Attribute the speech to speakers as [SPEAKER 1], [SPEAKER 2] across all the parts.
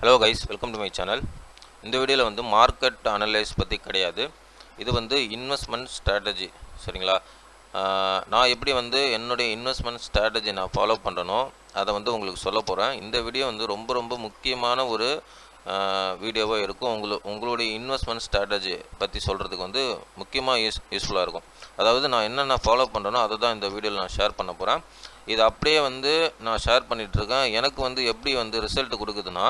[SPEAKER 1] Hello guys, welcome to my channel. இந்த வீடியோவில் வந்து மார்க்கெட் அனலைஸ் பற்றி கிடையாது. இது வந்து இன்வெஸ்ட்மெண்ட் ஸ்ட்ராட்டஜி. சரிங்களா? நான் எப்படி வந்து என்னுடைய இன்வெஸ்ட்மெண்ட் ஸ்ட்ராட்டஜி நான் ஃபாலோ பண்ணுறனோ அதை வந்து உங்களுக்கு சொல்ல போகிறேன். இந்த வீடியோ வந்து ரொம்ப ரொம்ப முக்கியமான ஒரு வீடியோவாக இருக்கும். உங்களுடைய இன்வெஸ்ட்மெண்ட் ஸ்ட்ராட்டஜி பற்றி சொல்கிறதுக்கு வந்து முக்கியமாக யூஸ்ஃபுல்லாக இருக்கும். அதாவது நான் என்னென்ன ஃபாலோ பண்ணுறனோ அதை தான் இந்த வீடியோவில் நான் ஷேர் பண்ண போகிறேன். இது அப்படியே வந்து நான் ஷேர் பண்ணிகிட்ருக்கேன். எனக்கு வந்து எப்படி வந்து ரிசல்ட் கொடுக்குதுன்னா,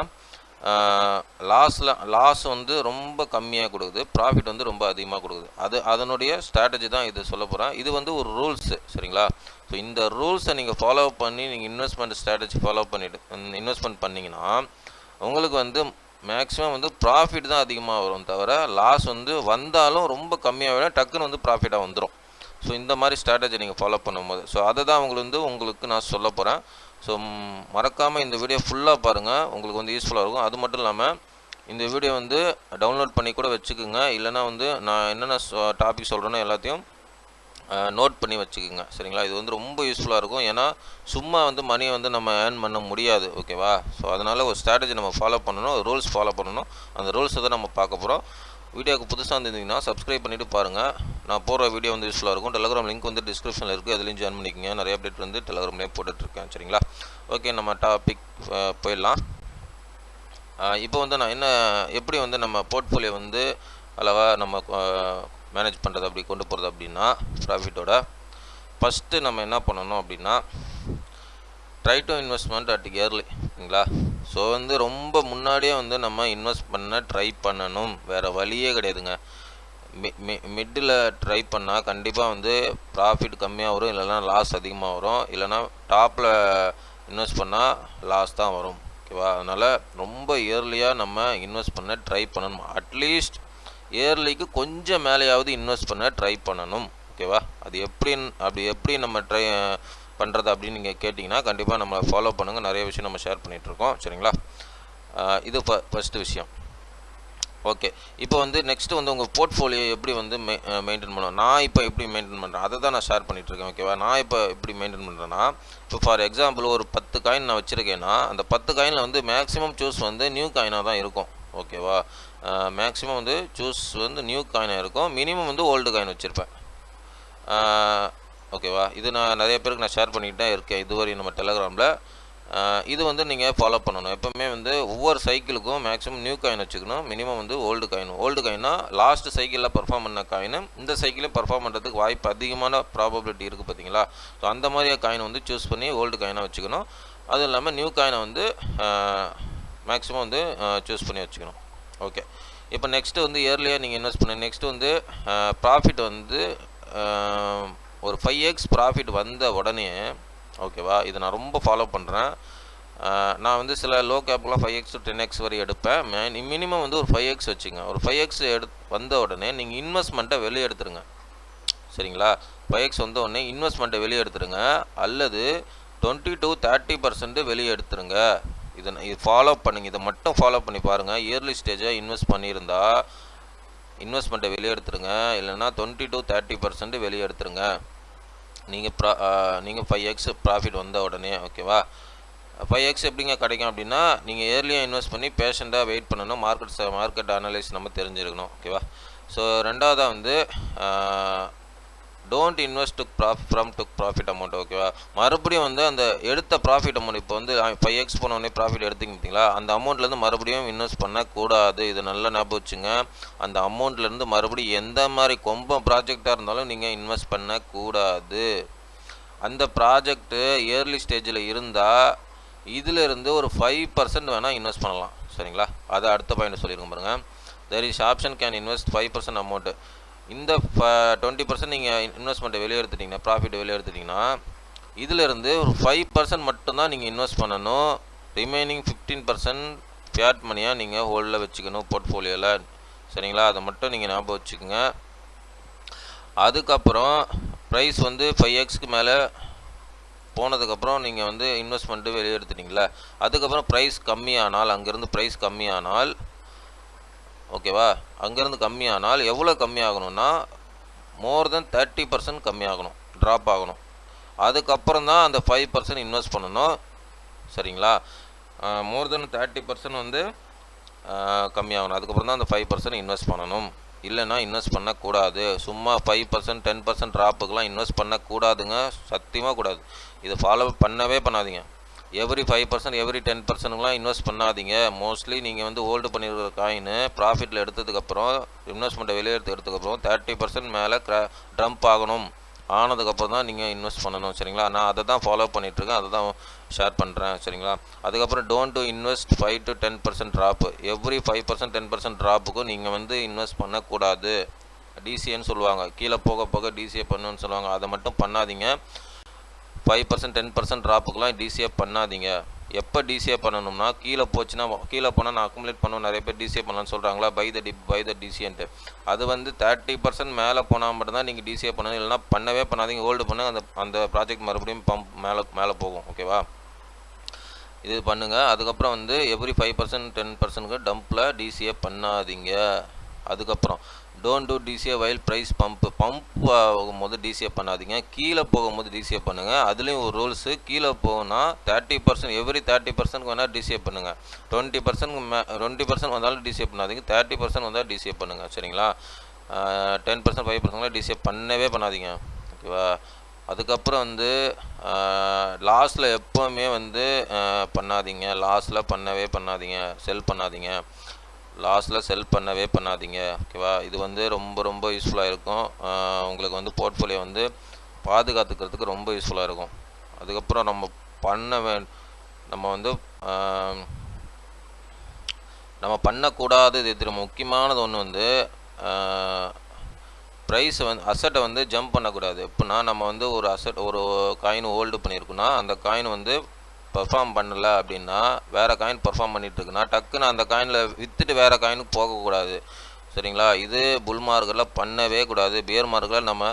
[SPEAKER 1] லாஸ் வந்து ரொம்ப கம்மியாக கொடுக்குது, ப்ராஃபிட் வந்து ரொம்ப அதிகமாக கொடுக்குது. அதனுடைய ஸ்ட்ராட்டஜி தான் இது சொல்ல போகிறேன். இது வந்து ஒரு ரூல்ஸு. சரிங்களா? ஸோ இந்த ரூல்ஸை நீங்கள் ஃபாலோ பண்ணி நீங்கள் இன்வெஸ்ட்மெண்ட் ஸ்ட்ராட்டஜி ஃபாலோ பண்ணிவிட்டு இன்வெஸ்ட்மெண்ட் பண்ணிங்கன்னா உங்களுக்கு வந்து மேக்ஸிமம் வந்து ப்ராஃபிட் தான் அதிகமாக வரும், தவிர லாஸ் வந்து வந்தாலும் ரொம்ப கம்மியாக விட டக்குன்னு வந்து ப்ராஃபிட்டாக வந்துடும். ஸோ இந்த மாதிரி ஸ்ட்ராட்டஜி நீங்கள் ஃபாலோ பண்ணும்போது அதை தான் உங்களுக்கு நான் சொல்ல போகிறேன். ஸோ மறக்காமல் இந்த வீடியோ ஃபுல்லாக பாருங்கள், உங்களுக்கு வந்து யூஸ்ஃபுல்லாக இருக்கும். அது மட்டும் இல்லாமல் இந்த வீடியோ வந்து டவுன்லோட் பண்ணி கூட வச்சுக்கோங்க. இல்லைனா வந்து நான் என்னென்ன டாபிக் சொல்கிறேனோ எல்லாத்தையும் நோட் பண்ணி வச்சுக்கோங்க. சரிங்களா? இது வந்து ரொம்ப யூஸ்ஃபுல்லாக இருக்கும். ஏன்னா சும்மா வந்து மணியை வந்து நம்ம ஏர்ன் பண்ண முடியாது. ஓகேவா? ஸோ அதனால் ஒரு ஸ்ட்ராட்டஜி நம்ம ஃபாலோ பண்ணணும், ரூல்ஸ் ஃபாலோ பண்ணணும். அந்த ரூல்ஸை தான் நம்ம பார்க்க போகிறோம். வீடியோக்கு புதுசாக இருந்தீங்கன்னா சப்ஸ்கிரைப் பண்ணிவிட்டு பாருங்கள். நான் போடுற வீடியோ வந்து யூஸ்ஃபுல்லாக இருக்கும். டெலகிராம் லிங்க் வந்து டிஸ்கிரிப்ஷனில் இருக்குது, அதுலேயும் ஜாயின் பண்ணிக்கோங்க. நிறைய அப்டேட் வந்து டெலகிராம்லேயே போட்டுட்ருக்கேன். சரிங்களா? ஓகே, நம்ம டாபிக் போயிடலாம். இப்போ வந்து நான் எப்படி வந்து நம்ம போர்ட்ஃபோலியோ வந்து அளவாக நம்ம மேனேஜ் பண்ணுறது அப்படி கொண்டு போகிறது அப்படின்னா, ப்ராஃபிட்டோட ஃபஸ்ட்டு நம்ம என்ன பண்ணணும் அப்படின்னா, try to investment at early. சரிங்களா? ஸோ வந்து ரொம்ப முன்னாடியே வந்து நம்ம இன்வெஸ்ட் பண்ண ட்ரை பண்ணணும், வேறு வழியே கிடையாதுங்க. மிட்டில் ட்ரை பண்ணால் கண்டிப்பாக வந்து ப்ராஃபிட் கம்மியாக வரும், இல்லைனா லாஸ் அதிகமாக வரும். இல்லைனா டாப்பில் இன்வெஸ்ட் பண்ணால் லாஸ் தான் வரும். ஓகேவா? அதனால் ரொம்ப இயர்லியாக நம்ம இன்வெஸ்ட் பண்ண ட்ரை பண்ணணும். அட்லீஸ்ட் இயர்லிக்கு கொஞ்சம் மேலேயாவது இன்வெஸ்ட் பண்ண ட்ரை பண்ணணும். ஓகேவா? அது எப்படி நம்ம ட்ரை பண்ணுறது அப்படின்னு நீங்கள் கேட்டிங்கன்னா கண்டிப்பாக நம்ம ஃபாலோ பண்ணுங்கள். நிறைய விஷயம் நம்ம ஷேர் பண்ணிகிட்ருக்கோம். சரிங்களா? இது ஃபஸ்ட்டு விஷயம். ஓகே, இப்போ வந்து நெக்ஸ்ட்டு வந்து உங்கள் போர்ட்ஃபோலியோ எப்படி வந்து மெயின்டைன் பண்ணணும். நான் இப்போ எப்படி மெயின்டைன் பண்ணுறேன் அதை தான் நான் ஷேர் பண்ணிகிட்ருக்கேன். ஓகேவா? நான் இப்போ எப்படி மெயின்டைன் பண்ணுறேன்னா, இப்போ ஃபார் எக்ஸாம்பிள் ஒரு 10 காயின் நான் வச்சுருக்கேன்னா அந்த 10 காயினில் வந்து மேக்ஸிமம் சூஸ் வந்து நியூ காயினாக தான் இருக்கும். ஓகேவா? மேக்ஸிமம் வந்து சூஸ் வந்து நியூ காயினாக இருக்கும். மினிமம் வந்து ஓல்டு காயின் வச்சுருப்பேன். ஓகேவா? இது நான் நிறைய பேருக்கு நான் ஷேர் பண்ணிக்கிட்டு தான் இருக்கேன் இதுவரையும் நம்ம டெலகிராமில். இது வந்து நீங்கள் ஃபாலோ பண்ணணும். எப்போவுமே வந்து ஒவ்வொரு சைக்கிளுக்கும் மேக்ஸிமம் நியூ காயின் வச்சுக்கணும், மினிமம் வந்து ஓல்டு காயின்னா லாஸ்ட் சைக்கிளில் பர்ஃபார்ம் பண்ண காயின் இந்த சைக்கிளையும் பர்ஃபார்ம் பண்ணுறதுக்கு வாய்ப்பு அதிகமான ப்ராபபிலிட்டி இருக்குது. பார்த்தீங்களா? ஸோ அந்த மாதிரியாக காயின் வந்து சூஸ் பண்ணி ஓல்டு காயினாக வச்சுக்கணும். அதுவும் இல்லாமல் நியூ காயினை வந்து மேக்ஸிமம் வந்து சூஸ் பண்ணி வச்சுக்கணும். ஓகே, இப்போ நெக்ஸ்ட்டு வந்து இயர்லியாக நீங்கள் இன்வெஸ்ட் பண்ண நெக்ஸ்ட்டு வந்து ப்ராஃபிட் வந்து ஒரு 5x ப்ராஃபிட் வந்த உடனே, ஓகேவா, இதை நான் ரொம்ப ஃபாலோ பண்ணுறேன். நான் வந்து சில லோ கேப்லாம் 5x to 10x வரை எடுப்பேன். மினிமம் வந்து ஒரு 5x வச்சுங்க. ஒரு 5x வந்த உடனே நீங்கள் இன்வெஸ்ட்மெண்ட்டை வெளியே எடுத்துருங்க. சரிங்களா? 5x வந்த உடனே இன்வெஸ்ட்மெண்ட்டை வெளியே எடுத்துருங்க, அல்லது 20 to 30% வெளியே எடுத்துருங்க. இது ஃபாலோ பண்ணுங்க. இதை மட்டும் ஃபாலோ பண்ணி பாருங்கள். இயர்லி ஸ்டேஜை இன்வெஸ்ட் பண்ணியிருந்தா இன்வெஸ்ட்மெண்ட்டை வெளியே எடுத்துருங்க, இல்லைன்னா 20 to 30% வெளியே எடுத்துருங்க. நீங்கள் 5x ப்ராஃபிட் வந்த உடனே. ஓகேவா? 5x எப்படிங்க கிடைக்கும் அப்படின்னா, நீங்கள் இயர்லியாக இன்வெஸ்ட் பண்ணி பேஷண்ட்டாக வெயிட் பண்ணணும். மார்க்கெட் அனலைஸ் நம்ம தெரிஞ்சிருக்கணும். ஓகேவா? ஸோ ரெண்டாவதாக வந்து don't invest from profit amount. ஓகேவா? மறுபடியும் வந்து அந்த எடுத்த ப்ராஃபிட் அமௌண்ட், இப்போ வந்து 5x போனோடனே ப்ராஃபிட் எடுத்துக்கிட்டீங்களா, அந்த அமௌண்ட்லேருந்து மறுபடியும் இன்வெஸ்ட் பண்ணக்கூடாது. இது நல்லா ஞாபகம் வச்சுங்க. அந்த அமௌண்ட்லேருந்து மறுபடியும் எந்த மாதிரி ப்ராஜெக்டாக இருந்தாலும் நீங்கள் இன்வெஸ்ட் பண்ணக்கூடாது. அந்த ப்ராஜெக்ட்டு இயர்லி ஸ்டேஜில் இருந்தால் இதிலிருந்து ஒரு 5% வேணால் இன்வெஸ்ட் பண்ணலாம். சரிங்களா? அதை அடுத்த பாயிண்ட் சொல்லியிருக்கோம் பாருங்கள். There is option can invest 5% amount. இந்த 20% நீங்கள் இன்வெஸ்ட்மெண்ட்டை வெளியே எடுத்துட்டிங்கன்னா, ப்ராஃபிட்டை வெளியே எடுத்துட்டிங்கன்னா, இதிலிருந்து ஒரு 5% மட்டும்தான் நீங்கள் இன்வெஸ்ட் பண்ணணும். ரிமைனிங் 15% ஃபியாட் மணியாக நீங்கள் ஹோல்டில் வச்சுக்கணும் போர்ட்ஃபோலியோவில். சரிங்களா? அதை மட்டும் நீங்கள் ஞாபகம் வச்சுக்கோங்க. அதுக்கப்புறம் ப்ரைஸ் வந்து 5xக்கு மேலே போனதுக்கப்புறம் நீங்கள் வந்து இன்வெஸ்ட்மெண்ட்டு வெளியே எடுத்துட்டிங்களா, அதுக்கப்புறம் ப்ரைஸ் கம்மியானால், அங்கேருந்து ப்ரைஸ் கம்மியானால், ஓகேவா, அங்கேருந்து கம்மியானால் எவ்வளோ கம்மியாகணும்னா மோர் தென் 30% கம்மியாகணும், ட்ராப் ஆகணும். அதுக்கப்புறம் தான் அந்த 5% இன்வெஸ்ட் பண்ணணும். சரிங்களா? மோர் தென் 30% வந்து கம்மியாகணும். அதுக்கப்புறம் தான் அந்த 5% இன்வெஸ்ட் பண்ணணும். இல்லைன்னா இன்வெஸ்ட் பண்ணக்கூடாது. சும்மா 5% 10% ட்ராப்புக்கெலாம் இன்வெஸ்ட் பண்ணக்கூடாதுங்க. சத்தியமாக கூடாது. இதை ஃபாலோ பண்ணவே பண்ணாதீங்க. எவ்ரி 5% எவ்ரி 10%லாம் இன்வெஸ்ட் பண்ணாதீங்க. மோஸ்ட்லி நீங்கள் வந்து ஹோல்டு பண்ணியிருக்கிற காயின் ப்ராஃபிட்டில் எடுத்ததுக்கப்புறம் இன்வெஸ்ட்மெண்ட்டை வெளியே எடுத்ததுக்கப்புறம் 30% மேலே ட்ரம்ப் ஆகணும். ஆனதுக்கப்புறம் தான் நீங்கள் இன்வெஸ்ட் பண்ணணும். சரிங்களா? நான் அதை தான் ஃபாலோ பண்ணிகிட்ருக்கேன். அதை தான் ஷேர் பண்ணுறேன். சரிங்களா? அதுக்கப்புறம் don't to invest 5 to 10% drop. Every 5% 10% ட்ராப்புக்கும் நீங்கள் வந்து இன்வெஸ்ட் பண்ணக்கூடாது. டிசிஏன்னு சொல்லுவாங்க. கீழே போக போக டிசிஏ பண்ணுன்னு சொல்லுவாங்க. அதை மட்டும் பண்ணாதீங்க. 5% 10% ட்ராப்புக்கெலாம் டிசிஏ பண்ணாதீங்க. எப்போ டிசிஏ பண்ணணும்னா கீழே போனால் நான் அக்குமுலேட் பண்ணுவோம். நிறைய பேர் டிசிஏ பண்ணலான்னு சொல்கிறாங்களா, பை த டிசிஏன்ட்டு. அது வந்து 30% மேலே போனால் மட்டும்தான் நீங்கள் டிசிஏ பண்ணணும். இல்லைனா பண்ணவே பண்ணாதீங்க. ஹோல்டு பண்ண அந்த ப்ராஜெக்ட் மறுபடியும் பம்ப் மேலே போகும். ஓகேவா? இது பண்ணுங்கள். அதுக்கப்புறம் வந்து எவ்ரி 5% 10%க்கு டம்பில் டிசிஏ பண்ணாதீங்க. அதுக்கப்புறம் don't do DCA while price pump ஆகும்போது டிசிஏ பண்ணாதீங்க. கீழே போகும்போது டிசிஏ பண்ணுங்கள். அதுலேயும் ஒரு ரூல்ஸு. கீழே போனால் 30% எவ்ரி 30%க்கு வேணால் டிசிஏ பண்ணுங்கள். 20% வந்தாலும் டிசிஏ பண்ணாதீங்க. 30% வந்தால் டிசிஏ பண்ணுங்கள். சரிங்களா? 10% 5%லாம் டிசிஏ பண்ணவே பண்ணாதீங்க. ஓகேவா? அதுக்கப்புறம் வந்து லாஸில் எப்போவுமே வந்து பண்ணாதீங்க. லாஸில் பண்ணவே பண்ணாதீங்க. செல் பண்ணாதீங்க. லாஸில் செல் பண்ணவே பண்ணாதீங்க. ஓகேவா? இது வந்து ரொம்ப ரொம்ப யூஸ்ஃபுல்லாக இருக்கும். உங்களுக்கு வந்து போர்ட்ஃபோலியோ வந்து பாதுகாத்துக்கிறதுக்கு ரொம்ப யூஸ்ஃபுல்லாக இருக்கும். அதுக்கப்புறம் நம்ம வந்து நம்ம பண்ணக்கூடாது. இது முக்கியமானது ஒன்று வந்து ப்ரைஸை வந்து அசட்டை வந்து ஜம்ப் பண்ணக்கூடாது. எப்படின்னா நம்ம வந்து ஒரு காயின் ஹோல்டு பண்ணியிருக்கோன்னா அந்த காயின் வந்து பர்ஃபார்ம் பண்ணலை அப்படின்னா, வேறு காயின் பர்ஃபார்ம் பண்ணிகிட்ருக்குன்னா டக்குன்னு அந்த காயினில் விற்றுட்டு வேறு காயினுக்கு போகக்கூடாது. சரிங்களா? இது புல் மார்க்கெட்டில் பண்ணவே கூடாது. பியர் மார்க்கெட்டில் நம்ம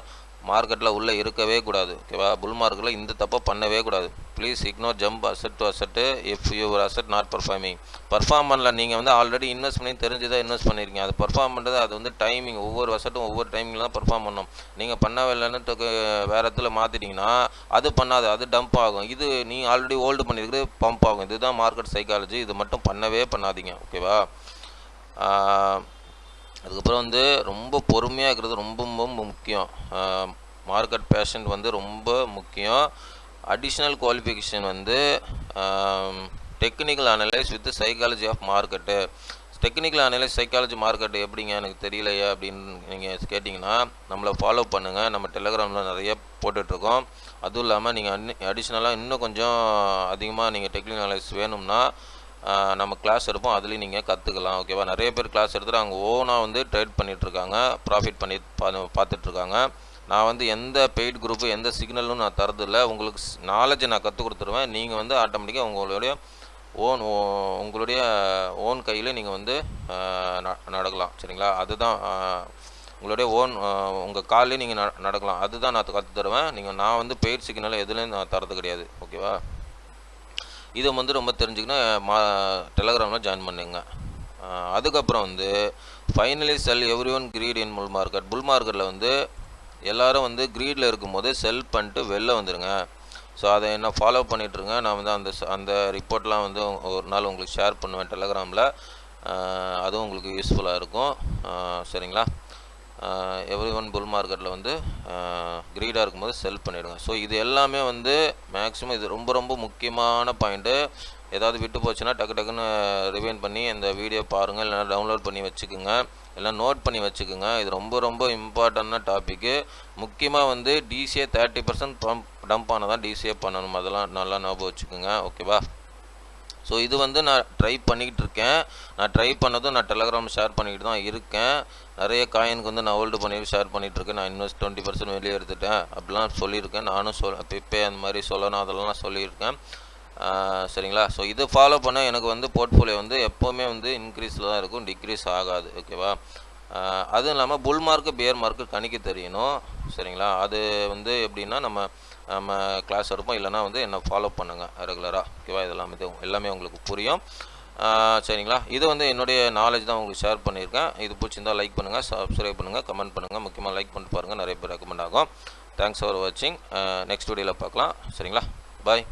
[SPEAKER 1] மார்க்கெட்டில் உள்ளே இருக்கவே கூடாது. ஓகேவா? புல் மார்க்கெட்டில் இந்த தப்பை பண்ணவே கூடாது. Please ignore jump asset to asset if your asset not perform பண்ணல. நீங்கள் வந்து ஆல்ரெடி இன்வெஸ்ட் பண்ணி தெரிஞ்சுதான் இன்வெஸ்ட் பண்ணியிருக்கீங்க. அது பர்ஃபார்ம் பண்ணுறது அது வந்து டைமிங். ஒவ்வொரு அசட்டும் ஒவ்வொரு டைமிங்கில் தான் பர்ஃபார்ம் பண்ணணும். நீங்கள் பண்ணவே இல்லைன்னு வேறு இடத்துல மாற்றிட்டிங்கன்னா அது பண்ணாது. அது டம்ப் ஆகும். இது நீங்கள் ஆல்ரெடி ஹோல்டு பண்ணியிருக்கிறது பம்ப் ஆகும். இதுதான் மார்க்கெட் சைக்காலஜி. இது மட்டும் பண்ணவே பண்ணாதீங்க. ஓகேவா? அதுக்கப்புறம் வந்து ரொம்ப பொறுமையாக இருக்கிறது ரொம்ப ரொம்ப முக்கியம். மார்க்கெட் பேஷண்ட் வந்து ரொம்ப முக்கியம். அடிஷ்னல் குவாலிஃபிகேஷன் வந்து technical analyse with psychology of market. Technical analyse psychology market எப்படிங்க எனக்கு தெரியலையா அப்படின்னு நீங்கள் கேட்டிங்கன்னா நம்மளை ஃபாலோ பண்ணுங்கள். நம்ம டெலகிராமில் நிறைய போட்டுட்ருக்கோம். அதுவும் இல்லாமல் நீங்கள் அடிஷ்னலாக இன்னும் கொஞ்சம் அதிகமாக நீங்கள் டெக்னிக்கல் அனலைஸ் வேணும்னா நம்ம கிளாஸ் எடுப்போம். அதுலேயும் நீங்கள் கற்றுக்கலாம். ஓகேவா? நிறைய பேர் கிளாஸ் எடுத்துகிட்டு அவங்க ஓனாக வந்து ட்ரேட் பண்ணிகிட்ருக்காங்க. ப்ராஃபிட் பண்ணி பார்த்துட்ருக்காங்க. நான் வந்து எந்த பெய்ட் குரூப்பு எந்த சிக்னலும் நான் தரதில்லை. உங்களுக்கு நாலேஜை நான் கற்றுக் கொடுத்துருவேன். நீங்கள் வந்து ஆட்டோமேட்டிக்காக உங்களுடைய ஓன் கையில் நீங்கள் வந்து நடக்கலாம். சரிங்களா? அதுதான் உங்களுடைய உங்கள் காலையும் நீங்கள் நடக்கலாம். அதுதான் நான் கற்று தருவேன். நான் வந்து பெய்ட் சிக்னலை எதுலேயும் நான் தரது கிடையாது. ஓகேவா? இதை வந்து ரொம்ப தெரிஞ்சுக்கணும். டெலகிராமில் ஜாயின் பண்ணுங்க. அதுக்கப்புறம் வந்து ஃபைனலி செல் எவ்ரி ஒன் கிரீட் இன் புல் மார்க்கெட். புல் மார்க்கெட்டில் வந்து எல்லோரும் வந்து க்ரீடில் இருக்கும்போது செல் பண்ணிட்டு வெளில வந்துடுங்க. ஸோ அதை என்ன ஃபாலோ பண்ணிகிட்ருங்க. நான் வந்து அந்த ரிப்போர்ட்லாம் வந்து ஒரு நாள் உங்களுக்கு ஷேர் பண்ணுவேன் டெலகிராமில். அதுவும் உங்களுக்கு யூஸ்ஃபுல்லாக இருக்கும். சரிங்களா? எவ்ரி ஒன் புல் மார்க்கெட்டில் வந்து க்ரீடாக இருக்கும்போது செல் பண்ணிவிடுங்க. ஸோ இது எல்லாமே வந்து மேக்ஸிமம் இது ரொம்ப ரொம்ப முக்கியமான பாயிண்ட்டு. ஏதாவது விட்டு போச்சுன்னா டக்குன்னு ரிவைண்ட் பண்ணி இந்த வீடியோ பாருங்கள். இல்லைனா டவுன்லோட் பண்ணி வச்சுக்கோங்க. எல்லாம் நோட் பண்ணி வச்சுக்கோங்க. இது ரொம்ப ரொம்ப இம்பார்ட்டண்டான டாப்பிக்கு. முக்கியமாக வந்து டிசிஏ 30% டம்ப் ஆனதான் டிசிஏ பண்ணணும். அதெல்லாம் நல்லா ஞாபகம் வச்சுக்கோங்க. ஓகேவா? ஸோ இது வந்து நான் ட்ரை பண்ணிக்கிட்டு இருக்கேன். நான் ட்ரை பண்ணதும் நான் டெலகிராம் ஷேர் பண்ணிக்கிட்டு தான் இருக்கேன். நிறைய காயினுக்கு வந்து நான் ஹோல்டு பண்ணி ஷேர் பண்ணிகிட்ருக்கேன். நான் இன்வெஸ்ட் 20% வெளியே எடுத்துட்டேன் அப்படிலாம் சொல்லியிருக்கேன். நானும் இப்போ அந்த மாதிரி சொல்லணும் அதெல்லாம் சொல்லியிருக்கேன். சரிங்களா? ஸோ இதை ஃபாலோ பண்ண எனக்கு வந்து போர்ட்ஃபோலியோ வந்து எப்போவுமே வந்து இன்க்ரீஸில் தான் இருக்கும். டிக்ரீஸ் ஆகாது. ஓகேவா? அதுவும் இல்லாமல் புல் மார்க்கு பியர் மார்க்கு கணிக்க தெரியணும். சரிங்களா? அது வந்து எப்படின்னா நம்ம கிளாஸ் எடுப்போம். இல்லைனா வந்து என்னை ஃபாலோ பண்ணுங்கள் ரெகுலராக. ஓகேவா? எல்லாமே உங்களுக்கு புரியும். சரிங்களா? இது வந்து என்னுடைய நாலேஜ் தான் உங்களுக்கு ஷேர் பண்ணியிருக்கேன். இது பிடிச்சிருந்தால் லைக் பண்ணுங்கள், சப்ஸ்கிரைப் பண்ணுங்கள், கமெண்ட் பண்ணுங்கள். முக்கியமாக லைக் பண்ணிட்டு பாருங்கள். நிறைய பேர் ரெக்கமெண்ட் ஆகும். தேங்க்ஸ் ஃபார் வாட்சிங். நெக்ஸ்ட் வீடியோவில் பார்க்கலாம். சரிங்களா? பாய்.